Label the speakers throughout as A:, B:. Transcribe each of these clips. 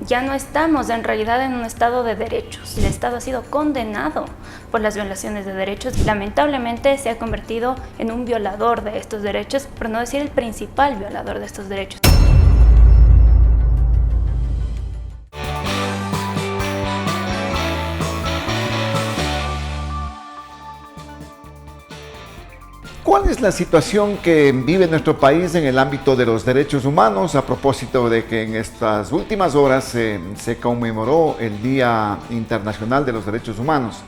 A: ya no estamos en realidad en un Estado de derechos. El Estado ha sido condenado por las violaciones de derechos. Lamentablemente se ha convertido en un violador de estos derechos, por no decir el principal violador de estos derechos.
B: ¿Cuál es la situación que vive nuestro país en el ámbito de los derechos humanos a propósito de que en estas últimas horas se conmemoró el Día Internacional de los Derechos Humanos?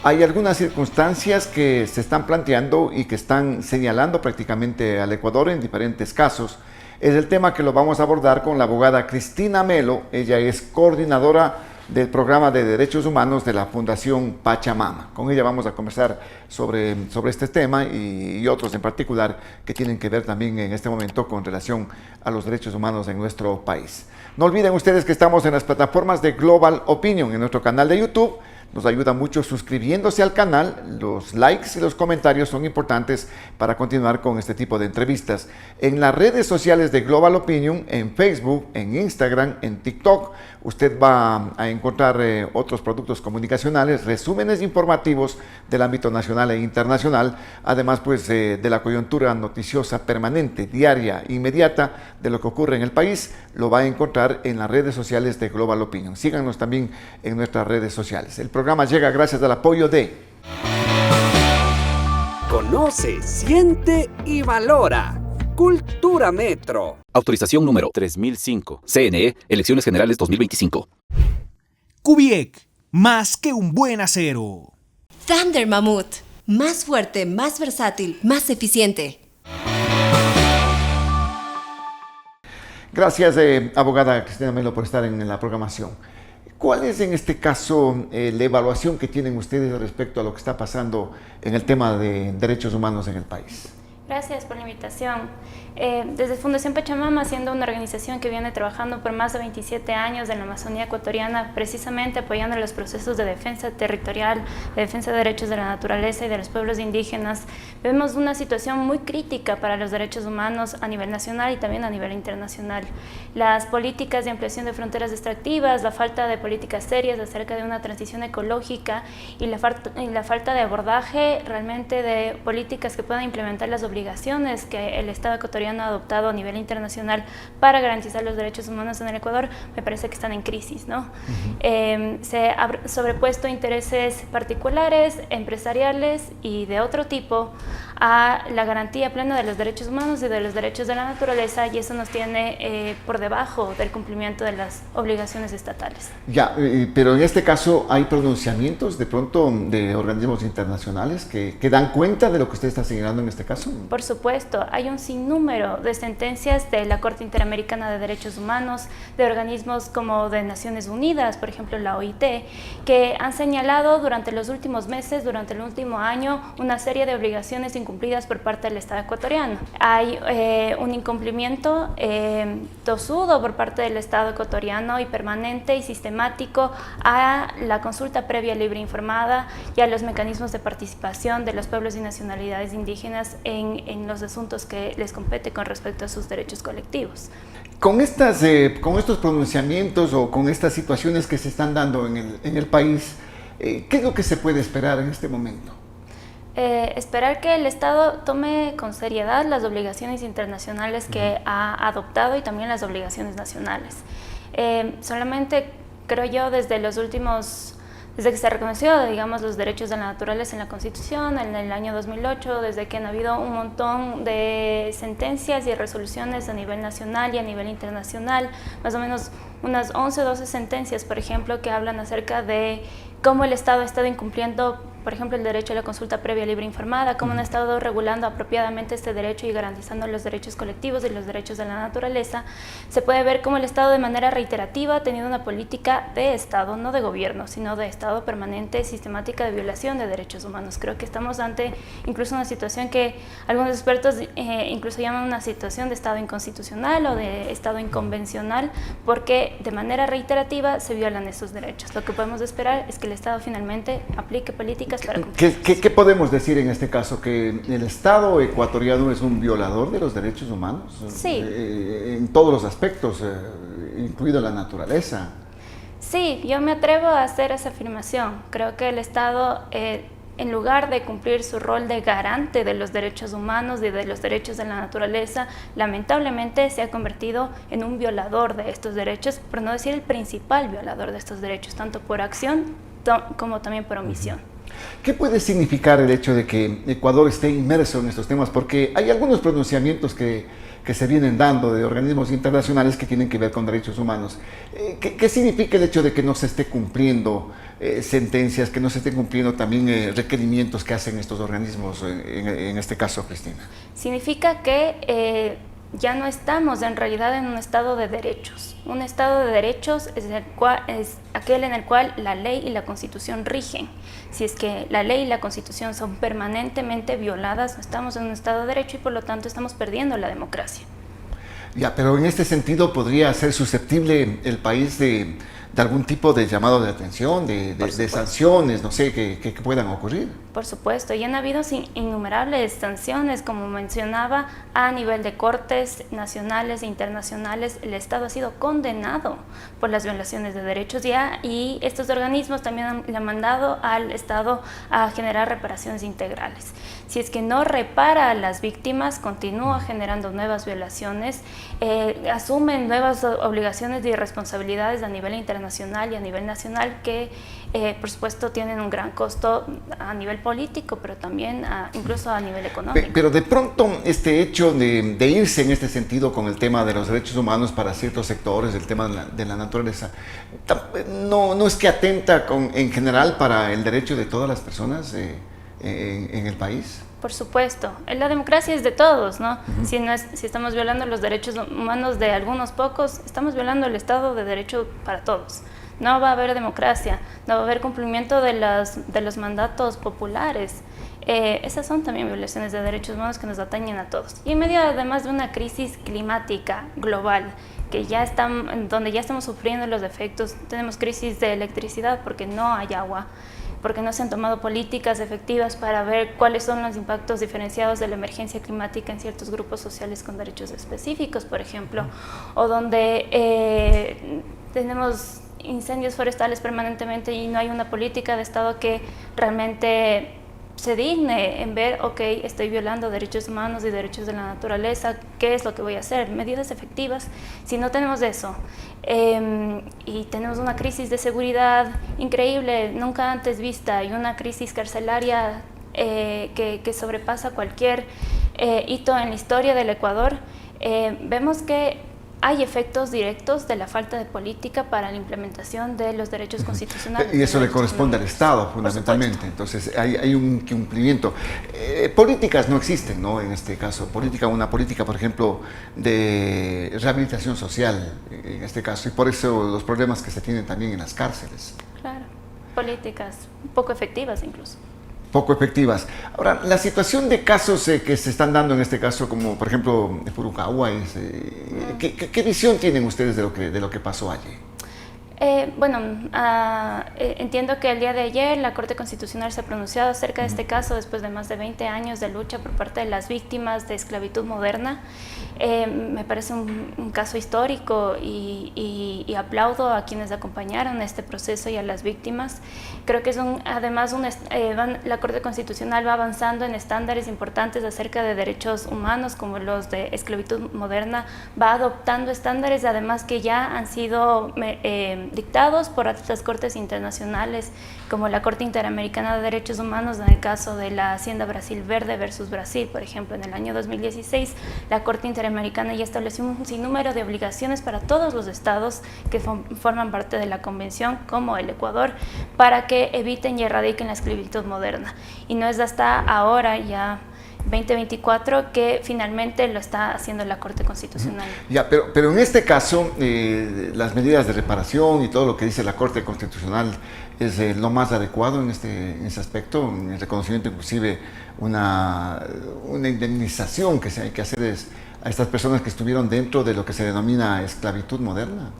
B: Hay algunas circunstancias que se están planteando y que están señalando prácticamente al Ecuador en diferentes casos. Es el tema que lo vamos a abordar con la abogada Cristina Melo. Ella es coordinadora del programa de derechos humanos de la Fundación Pachamama. Con ella vamos a conversar sobre este tema y otros en particular que tienen que ver también en este momento con relación a los derechos humanos en nuestro país. No olviden ustedes que estamos en las plataformas de Global Opinion, en nuestro canal de YouTube. Nos ayuda mucho suscribiéndose al canal. Los likes y los comentarios son importantes para continuar con este tipo de entrevistas. En las redes sociales de Global Opinion, en Facebook, en Instagram, en TikTok, usted va a encontrar otros productos comunicacionales, resúmenes informativos del ámbito nacional e internacional, además pues de la coyuntura noticiosa permanente, diaria, inmediata de lo que ocurre en el país. Lo va a encontrar en las redes sociales de Global Opinion. Síganos también en nuestras redes sociales. El programa llega gracias al apoyo de
C: Conoce, siente y valora. Cultura Metro.
D: Autorización número 3005. CNE, Elecciones Generales 2025.
E: Kubiek, más que un buen acero.
F: Thunder Mammoth, más fuerte, más versátil, más eficiente.
B: Gracias, abogada Cristina Melo, por estar en la programación. ¿Cuál es en este caso la evaluación que tienen ustedes respecto a lo que está pasando en el tema de derechos humanos en el país?
A: Gracias por la invitación. Desde Fundación Pachamama, siendo una organización que viene trabajando por más de 27 años en la Amazonía ecuatoriana, precisamente apoyando los procesos de defensa territorial, de defensa de derechos de la naturaleza y de los pueblos indígenas, vemos una situación muy crítica para los derechos humanos a nivel nacional y también a nivel internacional. Las políticas de ampliación de fronteras extractivas, la falta de políticas serias acerca de una transición ecológica y la falta de abordaje realmente de políticas que puedan implementar las obligaciones que el Estado ecuatoriano ha adoptado a nivel internacional para garantizar los derechos humanos en el Ecuador, me parece que están en crisis, ¿no? Se ha sobrepuesto intereses particulares, empresariales y de otro tipo a la garantía plena de los derechos humanos y de los derechos de la naturaleza, y eso nos tiene por debajo del cumplimiento de las obligaciones estatales.
B: Ya, pero en este caso hay pronunciamientos de pronto de organismos internacionales que dan cuenta de lo que usted está señalando en este caso.
A: Por supuesto, hay un sinnúmero de sentencias de la Corte Interamericana de Derechos Humanos, de organismos como de Naciones Unidas, por ejemplo la OIT, que han señalado durante los últimos meses, durante el último año, una serie de obligaciones incumplidas por parte del Estado ecuatoriano. Hay un incumplimiento tosudo por parte del Estado ecuatoriano y permanente y sistemático a la consulta previa, libre e informada y a los mecanismos de participación de los pueblos y nacionalidades indígenas en los asuntos que les compete con respecto a sus derechos colectivos.
B: Con estos pronunciamientos o con estas situaciones que se están dando en el país, ¿qué es lo que se puede esperar en este momento?
A: Esperar que el Estado tome con seriedad las obligaciones internacionales que ha adoptado y también las obligaciones nacionales. Solamente creo yo desde que se reconoció, digamos, los derechos de la naturaleza en la Constitución en el año 2008, desde que han habido un montón de sentencias y resoluciones a nivel nacional y a nivel internacional, más o menos unas 11 o 12 sentencias, por ejemplo, que hablan acerca de cómo el Estado ha estado incumpliendo, por ejemplo, el derecho a la consulta previa, libre e informada, cómo han estado regulando apropiadamente este derecho y garantizando los derechos colectivos y los derechos de la naturaleza. Se puede ver cómo el Estado de manera reiterativa ha tenido una política de Estado, no de gobierno, sino de Estado permanente, sistemática de violación de derechos humanos. Creo que estamos ante incluso una situación que algunos expertos incluso llaman una situación de Estado inconstitucional o de Estado inconvencional, porque de manera reiterativa se violan esos derechos. Lo que podemos esperar es que el Estado finalmente aplique políticas para cumplir.
B: ¿Qué podemos decir en este caso? ¿Que el Estado ecuatoriano es un violador de los derechos humanos?
A: Sí.
B: En todos los aspectos, incluido la naturaleza.
A: Sí, yo me atrevo a hacer esa afirmación. Creo que el Estado, en lugar de cumplir su rol de garante de los derechos humanos y de los derechos de la naturaleza, lamentablemente se ha convertido en un violador de estos derechos, por no decir el principal violador de estos derechos, tanto por acción como también por omisión.
B: ¿Qué puede significar el hecho de que Ecuador esté inmerso en estos temas? Porque hay algunos pronunciamientos que se vienen dando de organismos internacionales que tienen que ver con derechos humanos. ¿Qué significa el hecho de que no se esté cumpliendo sentencias, que no se estén cumpliendo también requerimientos que hacen estos organismos, en este caso, Cristina?
A: Significa que ya no estamos en realidad en un estado de derechos. Un estado de derechos es aquel en el cual la ley y la Constitución rigen. Si es que la ley y la Constitución son permanentemente violadas, no estamos en un estado de derecho y por lo tanto estamos perdiendo la democracia.
B: Ya, pero en este sentido podría ser susceptible el país de algún tipo de llamado de atención, de sanciones, no sé, que puedan ocurrir.
A: Por supuesto, y han habido innumerables sanciones, como mencionaba, a nivel de cortes nacionales e internacionales. El Estado ha sido condenado por las violaciones de derechos y estos organismos también le han mandado al Estado a generar reparaciones integrales. Si es que no repara a las víctimas, continúa generando nuevas violaciones, asumen nuevas obligaciones y responsabilidades a nivel internacional y a nivel nacional que, por supuesto, tienen un gran costo a nivel político, pero también incluso a nivel económico.
B: Pero de pronto este hecho de irse en este sentido con el tema de los derechos humanos para ciertos sectores, el tema de la naturaleza, no es que atenta en general para el derecho de todas las personas en el país.
A: Por supuesto, la democracia es de todos, ¿no? Si estamos violando los derechos humanos de algunos pocos, estamos violando el Estado de Derecho para todos. No va a haber democracia, no va a haber cumplimiento de los mandatos populares. Esas son también violaciones de derechos humanos que nos atañen a todos. Y en medio además de una crisis climática global, donde ya estamos sufriendo los efectos, tenemos crisis de electricidad porque no hay agua, porque no se han tomado políticas efectivas para ver cuáles son los impactos diferenciados de la emergencia climática en ciertos grupos sociales con derechos específicos, por ejemplo, o donde tenemos incendios forestales permanentemente y no hay una política de Estado que realmente se digne en ver, ok, estoy violando derechos humanos y derechos de la naturaleza, ¿qué es lo que voy a hacer? Medidas efectivas. Si no tenemos eso y tenemos una crisis de seguridad increíble, nunca antes vista, y una crisis carcelaria que sobrepasa cualquier hito en la historia del Ecuador, vemos que hay efectos directos de la falta de política para la implementación de los derechos constitucionales.
B: Y eso le corresponde al Estado, fundamentalmente. Entonces, hay un cumplimiento. Políticas no existen, ¿no? En este caso, una política, por ejemplo, de rehabilitación social, en este caso, y por eso los problemas que se tienen también en las cárceles.
A: Claro, políticas poco efectivas incluso.
B: Poco efectivas. Ahora, la situación de casos que se están dando en este caso, como por ejemplo de Purucagua, ¿qué visión tienen ustedes de lo que pasó allí?
A: Entiendo que el día de ayer la Corte Constitucional se ha pronunciado acerca de este caso después de más de 20 años de lucha por parte de las víctimas de esclavitud moderna. Me parece un caso histórico y aplaudo a quienes acompañaron este proceso y a las víctimas. Creo que la Corte Constitucional va avanzando en estándares importantes acerca de derechos humanos como los de esclavitud moderna, va adoptando estándares además que ya han sido dictados por otras cortes internacionales como la Corte Interamericana de Derechos Humanos en el caso de la Hacienda Brasil Verde versus Brasil, por ejemplo, en el año 2016 la Corte Interamericana ya estableció un sinnúmero de obligaciones para todos los estados que forman parte de la convención, como el Ecuador, para que eviten y erradiquen la esclavitud moderna. Y no es hasta ahora, ya 2024, que finalmente lo está haciendo la Corte Constitucional.
B: Ya, pero en este caso, las medidas de reparación y todo lo que dice la Corte Constitucional es lo más adecuado en ese aspecto, el reconocimiento, inclusive una indemnización que hay que hacer a estas personas que estuvieron dentro de lo que se denomina esclavitud moderna.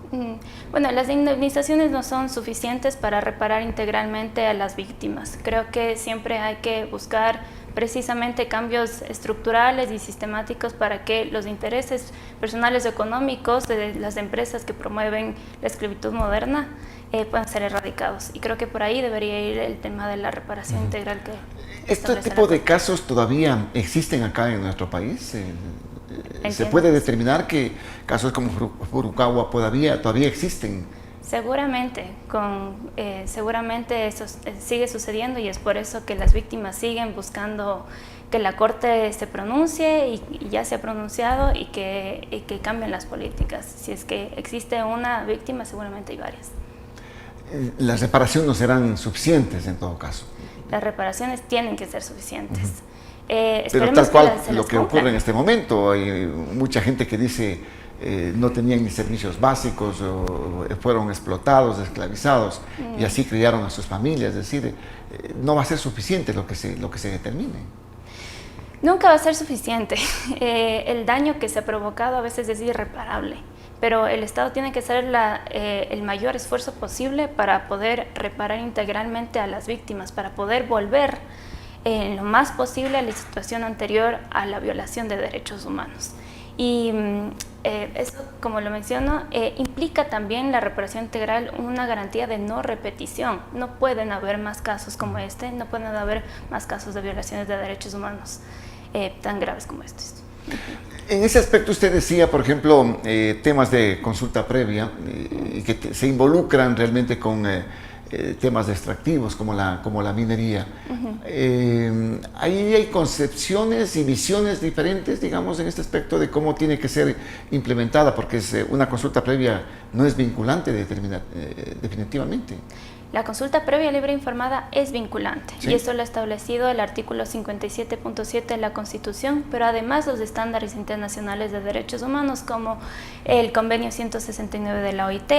A: Bueno, las indemnizaciones no son suficientes para reparar integralmente a las víctimas. Creo que siempre hay que buscar precisamente cambios estructurales y sistemáticos para que los intereses personales o económicos de las empresas que promueven la esclavitud moderna puedan ser erradicados. Y creo que por ahí debería ir el tema de la reparación integral que
B: ¿Este tipo de casos todavía existen acá en nuestro país? ¿Se puede determinar que casos como Furukawa todavía existen?
A: Seguramente, seguramente eso sigue sucediendo y es por eso que las víctimas siguen buscando que la Corte se pronuncie y ya se ha pronunciado y que cambien las políticas. Si es que existe una víctima, seguramente hay varias.
B: Las reparaciones no serán suficientes en todo caso.
A: Las reparaciones tienen que ser suficientes.
B: Pero tal cual lo que ocurre en este momento, hay mucha gente que dice no tenían ni servicios básicos, o fueron explotados, esclavizados y así criaron a sus familias. Es decir, no va a ser suficiente lo que se determine.
A: Nunca va a ser suficiente. El daño que se ha provocado a veces es irreparable, pero el Estado tiene que hacer el mayor esfuerzo posible para poder reparar integralmente a las víctimas, para poder volver en lo más posible a la situación anterior a la violación de derechos humanos. Y eso, como lo menciono, implica también la reparación integral una garantía de no repetición. No pueden haber más casos como este, no pueden haber más casos de violaciones de derechos humanos tan graves como estos.
B: En ese aspecto usted decía, por ejemplo, temas de consulta previa que se involucran realmente con temas extractivos como la minería. Ahí hay concepciones y visiones diferentes, digamos, en este aspecto de cómo tiene que ser implementada, porque una consulta previa no es vinculante definitivamente.
A: La consulta previa libre e informada es vinculante,
B: ¿sí?
A: Y eso lo ha establecido el artículo 57.7 de la Constitución, pero además los estándares internacionales de derechos humanos como el convenio 169 de la OIT,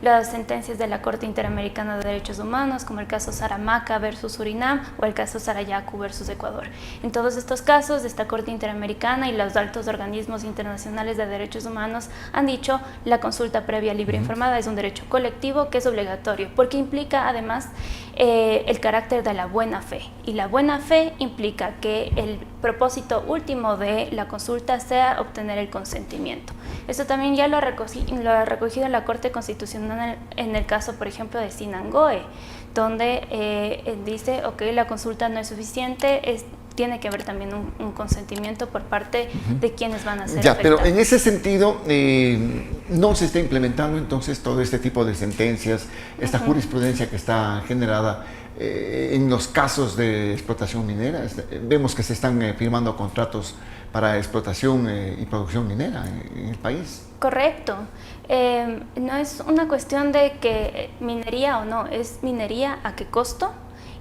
A: las sentencias de la Corte Interamericana de Derechos Humanos como el caso Saramacca versus Surinam o el caso Sarayaku versus Ecuador. En todos estos casos, esta Corte Interamericana y los altos organismos internacionales de derechos humanos han dicho la consulta previa libre e informada es un derecho colectivo que es obligatorio porque implica además el carácter de la buena fe, y la buena fe implica que el propósito último de la consulta sea obtener el consentimiento. Esto también ya lo ha recogido la Corte Constitucional en el caso, por ejemplo, de Sinangoe, donde dice, ok, la consulta no es suficiente, tiene que haber también un consentimiento por parte de quienes van a ser afectados.
B: Pero en ese sentido, no se está implementando entonces todo este tipo de sentencias, esta jurisprudencia que está generada en los casos de explotación minera. Vemos que se están firmando contratos para explotación y producción minera en el país.
A: Correcto. No es una cuestión de que minería o no, es minería a qué costo.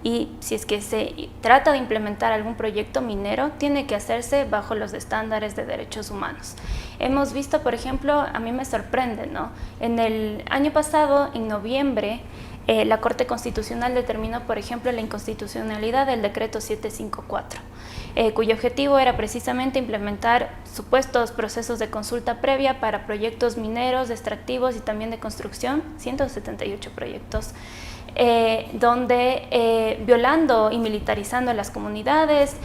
A: Y si es que se trata de implementar algún proyecto minero, tiene que hacerse bajo los estándares de derechos humanos. Hemos visto, por ejemplo, a mí me sorprende, ¿no? En el año pasado, en noviembre, la Corte Constitucional determinó, por ejemplo, la inconstitucionalidad del decreto 754, cuyo objetivo era precisamente implementar supuestos procesos de consulta previa para proyectos mineros, extractivos y también de construcción, 178 proyectos, donde violando y militarizando a las comunidades,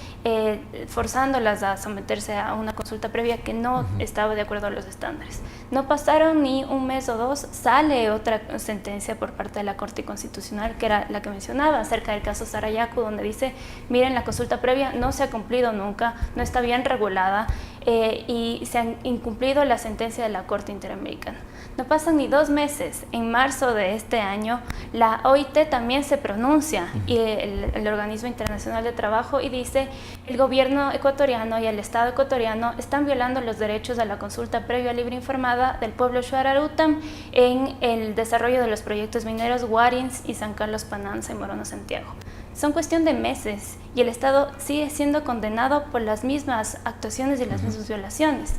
A: forzándolas a someterse a una consulta previa que no estaba de acuerdo a los estándares. No pasaron ni un mes o dos, sale otra sentencia por parte de la Corte Constitucional, que era la que mencionaba, acerca del caso Sarayaku, donde dice, miren, la consulta previa no se ha cumplido nunca, no está bien regulada, y se han incumplido la sentencia de la Corte Interamericana. No pasan ni 2 meses, en marzo de este año, la OIT también se pronuncia, y el Organismo Internacional de Trabajo, y dice, el gobierno ecuatoriano y el Estado ecuatoriano están violando los derechos a la consulta previa libre e informada del pueblo Shuar-Arutam en el desarrollo de los proyectos mineros Guarins y San Carlos Pananza y Morono Santiago. Son cuestión de meses y el Estado sigue siendo condenado por las mismas actuaciones y las mismas violaciones.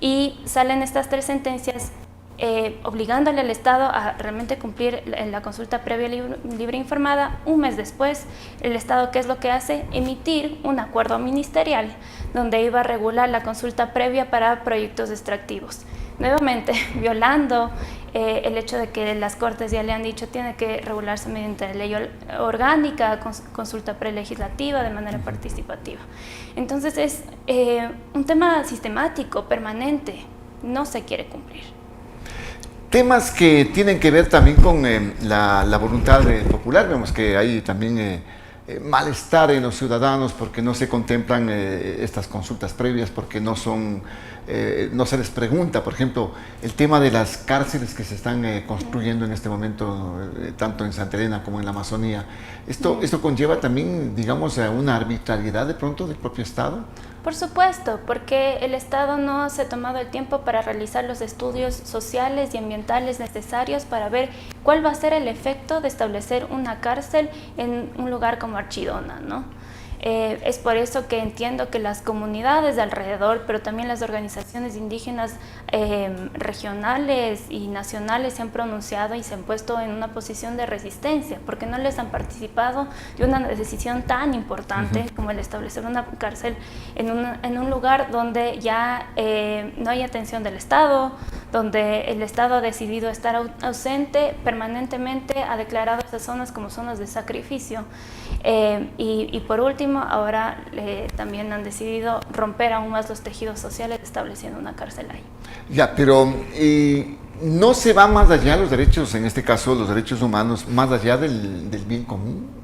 A: Y salen estas 3 sentencias obligándole al Estado a realmente cumplir la consulta previa libre e informada. Un mes después, el Estado, ¿qué es lo que hace? Emitir un acuerdo ministerial donde iba a regular la consulta previa para proyectos extractivos. nuevamente violando el hecho de que las Cortes ya le han dicho tiene que regularse mediante ley orgánica, consulta prelegislativa, de manera participativa. Entonces es un tema sistemático, permanente, no se quiere cumplir.
B: Temas que tienen que ver también con la voluntad popular. Vemos que hay también malestar en los ciudadanos porque no se contemplan estas consultas previas, porque no se les pregunta, por ejemplo, el tema de las cárceles que se están construyendo en este momento, tanto en Santa Elena como en la Amazonía. ¿Esto conlleva también, digamos, a una arbitrariedad de pronto del propio Estado?
A: Por supuesto, porque el Estado no se ha tomado el tiempo para realizar los estudios sociales y ambientales necesarios para ver cuál va a ser el efecto de establecer una cárcel en un lugar como Archidona, ¿no? Es por eso que entiendo que las comunidades de alrededor, pero también las organizaciones indígenas regionales y nacionales se han pronunciado y se han puesto en una posición de resistencia, porque no les han participado de una decisión tan importante como el establecer una cárcel en un lugar donde ya no hay atención del Estado, donde el Estado ha decidido estar ausente permanentemente, ha declarado estas zonas como zonas de sacrificio. Y por último, ahora también han decidido romper aún más los tejidos sociales estableciendo una cárcel ahí.
B: Ya, pero no se va más allá los derechos, en este caso los derechos humanos, más allá del bien común.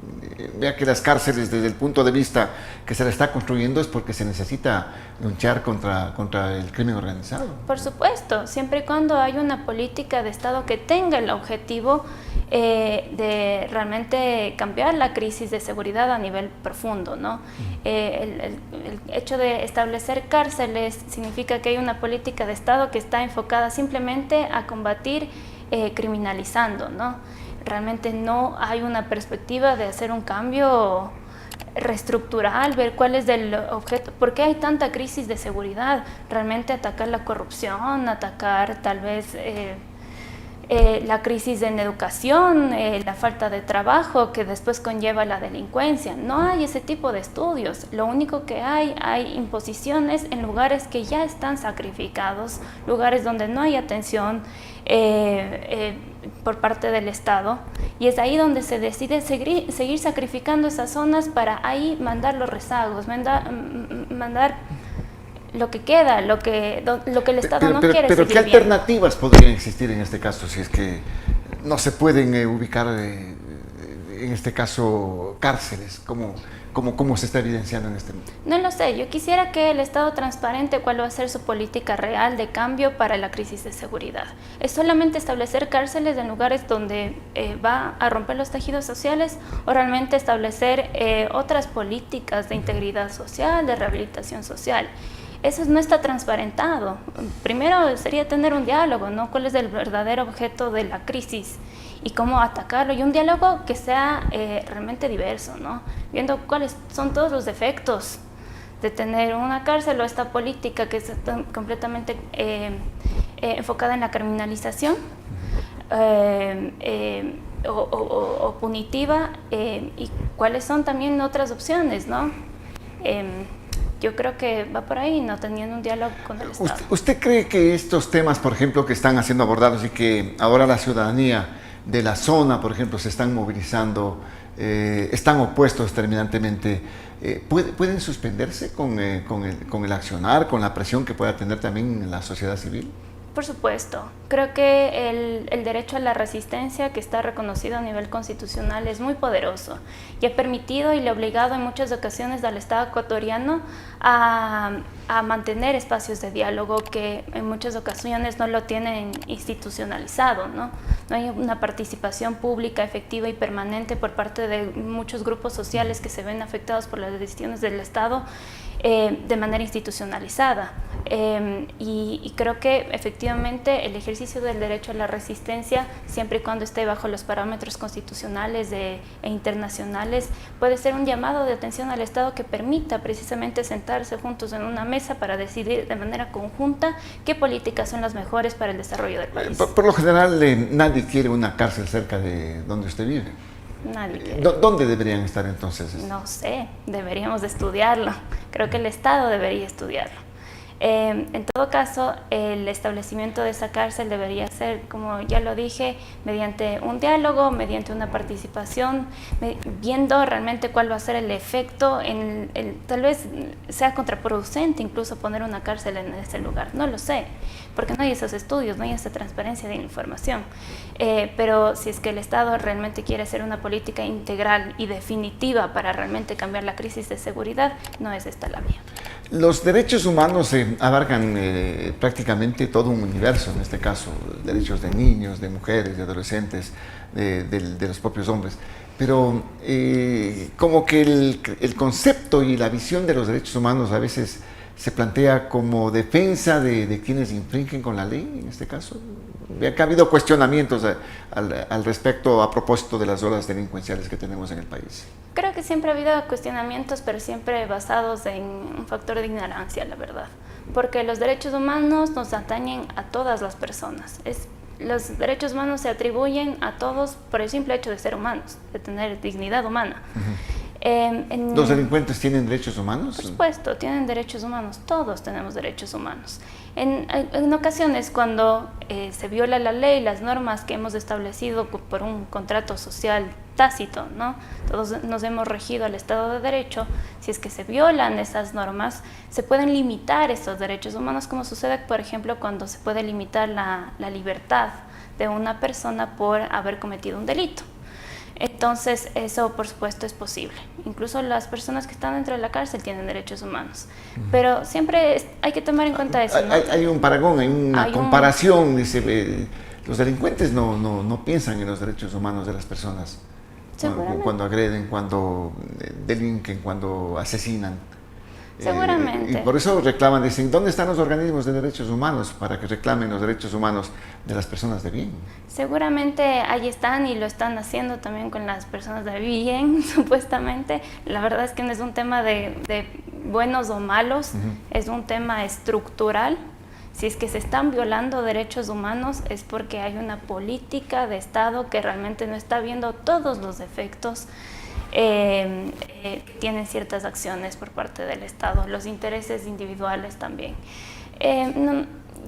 B: Vea que las cárceles, desde el punto de vista que se la está construyendo, es porque se necesita luchar contra el crimen organizado.
A: Por supuesto, siempre y cuando hay una política de Estado que tenga el objetivo de realmente cambiar la crisis de seguridad a nivel profundo, ¿no? El hecho de establecer cárceles significa que hay una política de Estado que está enfocada simplemente a combatir criminalizando, ¿no? Realmente no hay una perspectiva de hacer un cambio reestructural, ver cuál es el objeto, por qué hay tanta crisis de seguridad, realmente atacar la corrupción, atacar tal vez la crisis en educación, la falta de trabajo que después conlleva la delincuencia. No hay ese tipo de estudios, lo único que hay imposiciones en lugares que ya están sacrificados, lugares donde no hay atención por parte del Estado, y es ahí donde se decide seguir sacrificando esas zonas para ahí mandar los rezagos, mandar lo que queda, lo que el Estado no quiere.
B: Pero ¿qué alternativas podrían existir en este caso si es que no se pueden ubicar en este caso cárceles, como se está evidenciando en este momento?
A: No lo sé, yo quisiera que el Estado transparente cuál va a ser su política real de cambio para la crisis de seguridad. ¿Es solamente establecer cárceles en lugares donde va a romper los tejidos sociales, o realmente establecer otras políticas de integridad social, de rehabilitación social? Eso no está transparentado. Primero sería tener un diálogo, ¿no? ¿Cuál es el verdadero objeto de la crisis y cómo atacarlo? Y un diálogo que sea realmente diverso, ¿no? Viendo cuáles son todos los defectos de tener una cárcel o esta política que está completamente enfocada en la criminalización o punitiva, y cuáles son también otras opciones, ¿no? Yo creo que va por ahí, no teniendo un diálogo con el Estado.
B: ¿Usted cree que estos temas, por ejemplo, que están siendo abordados y que ahora la ciudadanía de la zona, por ejemplo, se están movilizando, están opuestos terminantemente, pueden suspenderse con el accionar, con la presión que pueda tener también la sociedad civil?
A: Por supuesto. Creo que el derecho a la resistencia, que está reconocido a nivel constitucional, es muy poderoso y ha permitido y le ha obligado en muchas ocasiones al Estado ecuatoriano a mantener espacios de diálogo que en muchas ocasiones no lo tienen institucionalizado, ¿no? No hay una participación pública efectiva y permanente por parte de muchos grupos sociales que se ven afectados por las decisiones del Estado de manera institucionalizada. Y creo que efectivamente el ejercicio del derecho a la resistencia, siempre y cuando esté bajo los parámetros constitucionales e internacionales, puede ser un llamado de atención al Estado que permita precisamente sentarse juntos en una mesa para decidir de manera conjunta qué políticas son las mejores para el desarrollo del país.
B: Por lo general, nadie quiere una cárcel cerca de donde usted vive.
A: Nadie quiere.
B: ¿Dónde deberían estar entonces?
A: No sé, deberíamos de estudiarlo. Creo que el Estado debería estudiarlo. En todo caso, el establecimiento de esa cárcel debería ser, como ya lo dije, mediante un diálogo, mediante una participación, viendo realmente cuál va a ser el efecto. Tal vez sea contraproducente incluso poner una cárcel en ese lugar, no lo sé, porque no hay esos estudios, no hay esa transparencia de la información. Pero si es que el Estado realmente quiere hacer una política integral y definitiva para realmente cambiar la crisis de seguridad, no es esta la vía.
B: Los derechos humanos abarcan prácticamente todo un universo, en este caso, derechos de niños, de mujeres, de adolescentes, de los propios hombres. Pero como que el concepto y la visión de los derechos humanos a veces se plantea como defensa de quienes infringen con la ley, en este caso. Ha habido cuestionamientos al respecto a propósito de las olas delincuenciales que tenemos en el país.
A: Creo que siempre ha habido cuestionamientos, pero siempre basados en un factor de ignorancia, la verdad. Porque los derechos humanos nos atañen a todas las personas. Los derechos humanos se atribuyen a todos por el simple hecho de ser humanos, de tener dignidad humana.
B: ¿Los delincuentes tienen derechos humanos?
A: Por supuesto, tienen derechos humanos, todos tenemos derechos humanos. En ocasiones cuando se viola la ley, las normas que hemos establecido por un contrato social tácito, ¿no? Todos nos hemos regido al Estado de Derecho. Si es que se violan esas normas, se pueden limitar estos derechos humanos, como sucede, por ejemplo, cuando se puede limitar la libertad de una persona por haber cometido un delito. Entonces, eso por supuesto es posible. Incluso las personas que están dentro de la cárcel tienen derechos humanos. Pero siempre hay que tomar en cuenta eso, ¿no?
B: Hay un paragón, hay una comparación. Dice, los delincuentes no piensan en los derechos humanos de las personas. Cuando agreden, cuando delinquen, cuando asesinan.
A: Seguramente.
B: Y por eso reclaman, dicen, ¿dónde están los organismos de derechos humanos para que reclamen los derechos humanos de las personas de bien?
A: Seguramente ahí están y lo están haciendo también con las personas de bien, supuestamente. La verdad es que no es un tema de buenos o malos, es un tema estructural. Si es que se están violando derechos humanos es porque hay una política de Estado que realmente no está viendo todos los efectos que tienen ciertas acciones por parte del Estado, los intereses individuales también.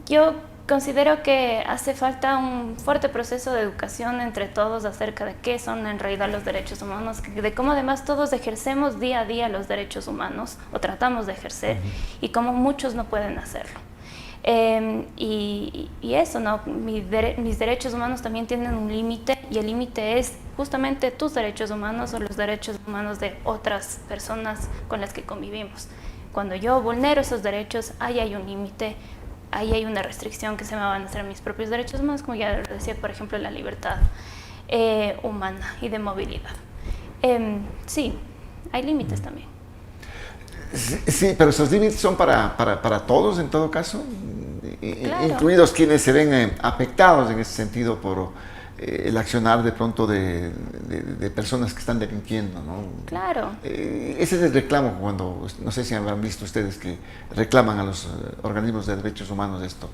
A: Yo considero que hace falta un fuerte proceso de educación entre todos acerca de qué son en realidad los derechos humanos, de cómo además todos ejercemos día a día los derechos humanos o tratamos de ejercer y cómo muchos no pueden hacerlo. Y eso, ¿no? Mis derechos humanos también tienen un límite y el límite es justamente tus derechos humanos o los derechos humanos de otras personas con las que convivimos. Cuando yo vulnero esos derechos, ahí hay un límite, ahí hay una restricción que se me van a hacer mis propios derechos humanos, como ya decía, por ejemplo, la libertad humana y de movilidad. Sí, hay límites también.
B: Sí, pero esos límites son para todos en todo caso,
A: Claro.
B: Incluidos quienes se ven afectados en ese sentido por el accionar de pronto de personas que están delinquiendo, ¿no?
A: Claro.
B: Ese es el reclamo cuando, no sé si habrán visto ustedes que reclaman a los organismos de derechos humanos esto,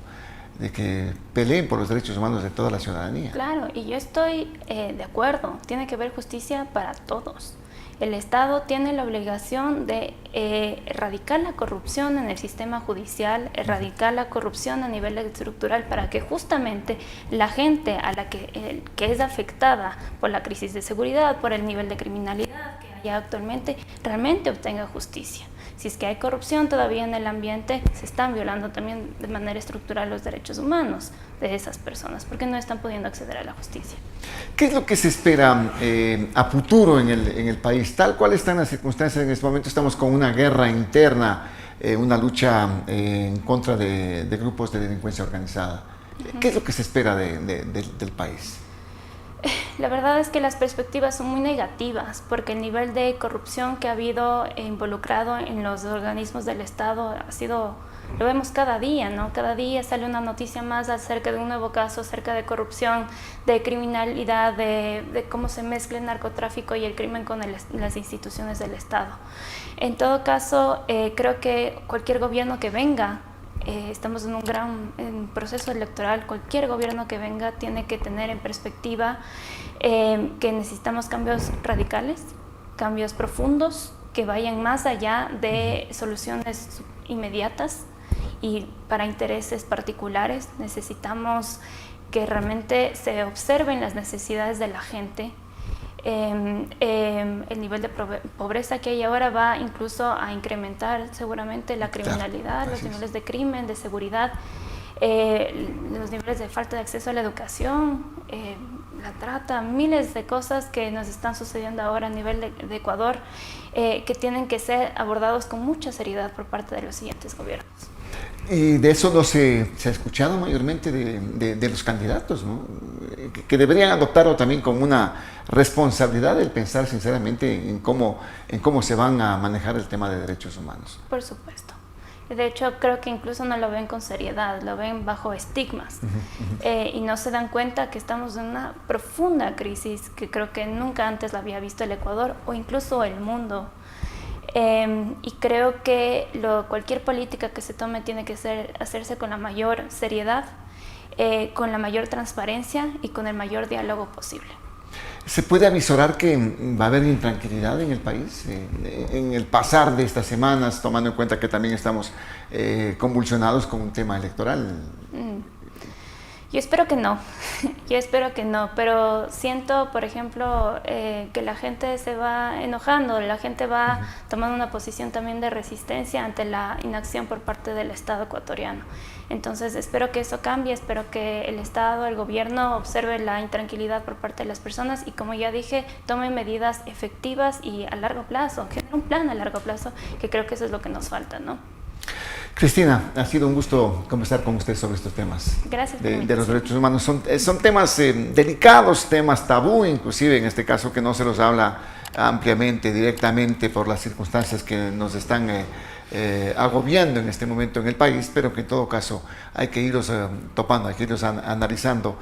B: de que peleen por los derechos humanos de toda la ciudadanía.
A: Claro, y yo estoy de acuerdo, tiene que haber justicia para todos. El Estado tiene la obligación de erradicar la corrupción en el sistema judicial, erradicar la corrupción a nivel estructural para que justamente la gente a la que es afectada por la crisis de seguridad, por el nivel de criminalidad que hay actualmente, realmente obtenga justicia. Si es que hay corrupción todavía en el ambiente, se están violando también de manera estructural los derechos humanos de esas personas, porque no están pudiendo acceder a la justicia.
B: ¿Qué es lo que se espera a futuro en el país? Tal cual están las circunstancias en este momento, estamos con una guerra interna, una lucha en contra de grupos de delincuencia organizada. ¿Qué es lo que se espera del país?
A: La verdad es que las perspectivas son muy negativas porque el nivel de corrupción que ha habido involucrado en los organismos del Estado ha sido, lo vemos cada día, ¿no? Cada día sale una noticia más acerca de un nuevo caso, acerca de corrupción, de criminalidad, de cómo se mezcla el narcotráfico y el crimen con las instituciones del Estado. En todo caso, creo que cualquier gobierno que venga, estamos en un gran proceso electoral, cualquier gobierno que venga tiene que tener en perspectiva que necesitamos cambios radicales, cambios profundos, que vayan más allá de soluciones inmediatas y para intereses particulares. Necesitamos que realmente se observen las necesidades de la gente. El nivel de pobreza que hay ahora va incluso a incrementar seguramente la criminalidad, los niveles de crimen, de seguridad, los niveles de falta de acceso a la educación, la trata, miles de cosas que nos están sucediendo ahora a nivel de Ecuador, que tienen que ser abordados con mucha seriedad por parte de los siguientes gobiernos.
B: Y de eso no se ha escuchado mayormente de los candidatos, ¿no? Que deberían adoptarlo también como una responsabilidad el pensar sinceramente en cómo se van a manejar el tema de derechos humanos.
A: Por supuesto. De hecho, creo que incluso no lo ven con seriedad, lo ven bajo estigmas y no se dan cuenta que estamos en una profunda crisis que creo que nunca antes la había visto el Ecuador o incluso el mundo. Y creo que cualquier política que se tome tiene que hacerse con la mayor seriedad, con la mayor transparencia y con el mayor diálogo posible.
B: ¿Se puede avisorar que va a haber intranquilidad en el país en el pasar de estas semanas, tomando en cuenta que también estamos convulsionados con un tema electoral?
A: Yo espero que no, pero siento, por ejemplo, que la gente se va enojando, la gente va tomando una posición también de resistencia ante la inacción por parte del Estado ecuatoriano. Entonces espero que eso cambie, espero que el Estado, el gobierno observe la intranquilidad por parte de las personas y, como ya dije, tome medidas efectivas y a largo plazo, genere un plan a largo plazo, que creo que eso es lo que nos falta, ¿no?
B: Cristina, ha sido un gusto conversar con usted sobre estos temas.
A: Gracias por
B: de los derechos humanos. Son temas delicados, temas tabú, inclusive en este caso, que no se los habla ampliamente, directamente, por las circunstancias que nos están agobiando en este momento en el país, pero que en todo caso hay que irlos topando, hay que irlos analizando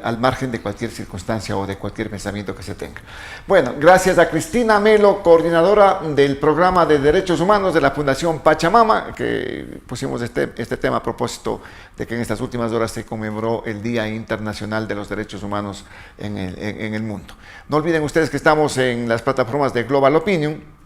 B: al margen de cualquier circunstancia o de cualquier pensamiento que se tenga. Bueno, gracias a Cristina Melo, coordinadora del programa de Derechos Humanos de la Fundación Pachamama, que pusimos este tema a propósito de que en estas últimas horas se conmemoró el Día Internacional de los Derechos Humanos en el mundo. No olviden ustedes que estamos en las plataformas de Global Opinion.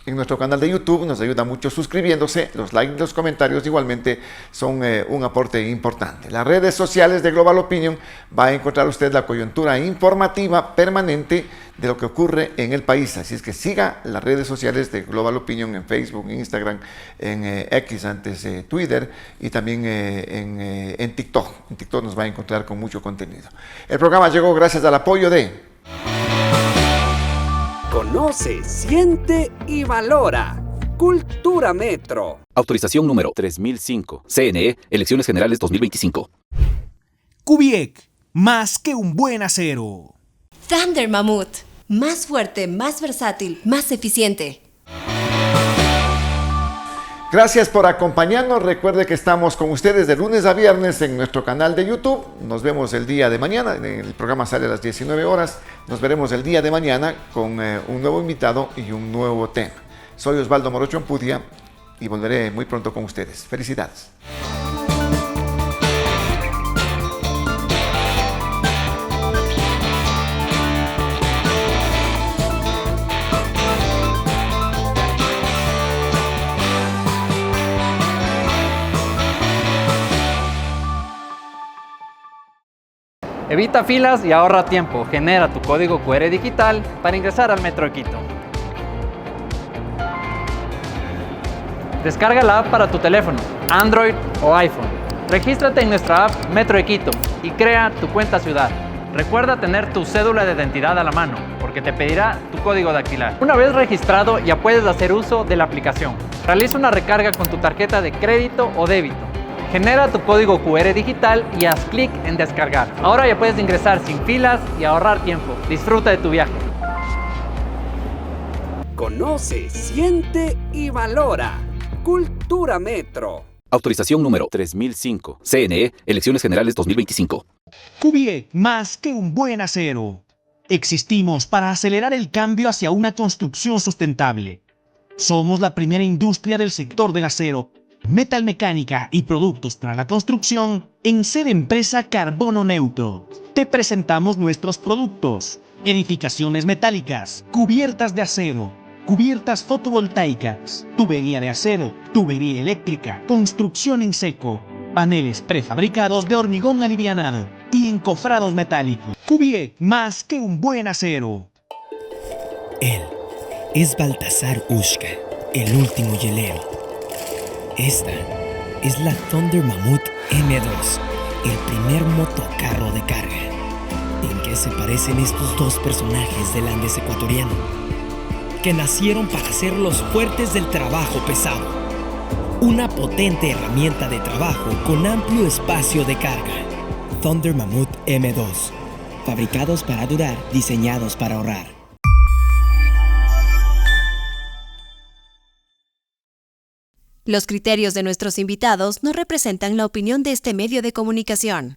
B: En nuestro canal de YouTube nos ayuda mucho suscribiéndose, los likes y los comentarios igualmente son un aporte importante. Las redes sociales de Global Opinion va a encontrar usted la coyuntura informativa permanente de lo que ocurre en el país, así es que siga las redes sociales de Global Opinion en Facebook, en Instagram, en X, antes Twitter, y también en TikTok. En TikTok nos va a encontrar con mucho contenido. El programa llegó gracias al apoyo de...
C: Conoce, siente y valora. Cultura Metro.
D: Autorización número 3005. CNE, Elecciones Generales 2025.
E: Kubiek, más que un buen acero.
F: Thunder Mammoth. Más fuerte, más versátil, más eficiente.
B: Gracias por acompañarnos. Recuerde que estamos con ustedes de lunes a viernes en nuestro canal de YouTube. Nos vemos el día de mañana. El programa sale a las 19 horas. Nos veremos el día de mañana con un nuevo invitado y un nuevo tema. Soy Osvaldo Morocho Ampudia y volveré muy pronto con ustedes. Felicidades.
G: Evita filas y ahorra tiempo. Genera tu código QR digital para ingresar al Metro de Quito. Descarga la app para tu teléfono, Android o iPhone. Regístrate en nuestra app Metro de Quito y crea tu cuenta ciudad. Recuerda tener tu cédula de identidad a la mano, porque te pedirá tu código dactilar. Una vez registrado, ya puedes hacer uso de la aplicación. Realiza una recarga con tu tarjeta de crédito o débito. Genera tu código QR digital y haz clic en descargar. Ahora ya puedes ingresar sin filas y ahorrar tiempo. Disfruta de tu viaje.
C: Conoce, siente y valora. Cultura Metro.
D: Autorización número 3005. CNE, Elecciones Generales 2025.
E: Kubiek, más que un buen acero. Existimos para acelerar el cambio hacia una construcción sustentable. Somos la primera industria del sector del acero, metalmecánica y productos para la construcción en ser empresa carbono neutro. Te presentamos nuestros productos: edificaciones metálicas, cubiertas de acero, cubiertas fotovoltaicas, tubería de acero, tubería eléctrica, construcción en seco, paneles prefabricados de hormigón alivianado y encofrados metálicos. Cuvier, más que un buen acero.
H: Él es Baltasar Ushka, el último hielero. Esta es la Thunder Mammoth M2, el primer motocarro de carga. ¿En qué se parecen estos dos personajes del Andes ecuatoriano? Que nacieron para ser los fuertes del trabajo pesado. Una potente herramienta de trabajo con amplio espacio de carga. Thunder Mammoth M2. Fabricados para durar, diseñados para ahorrar.
F: Los criterios de nuestros invitados no representan la opinión de este medio de comunicación.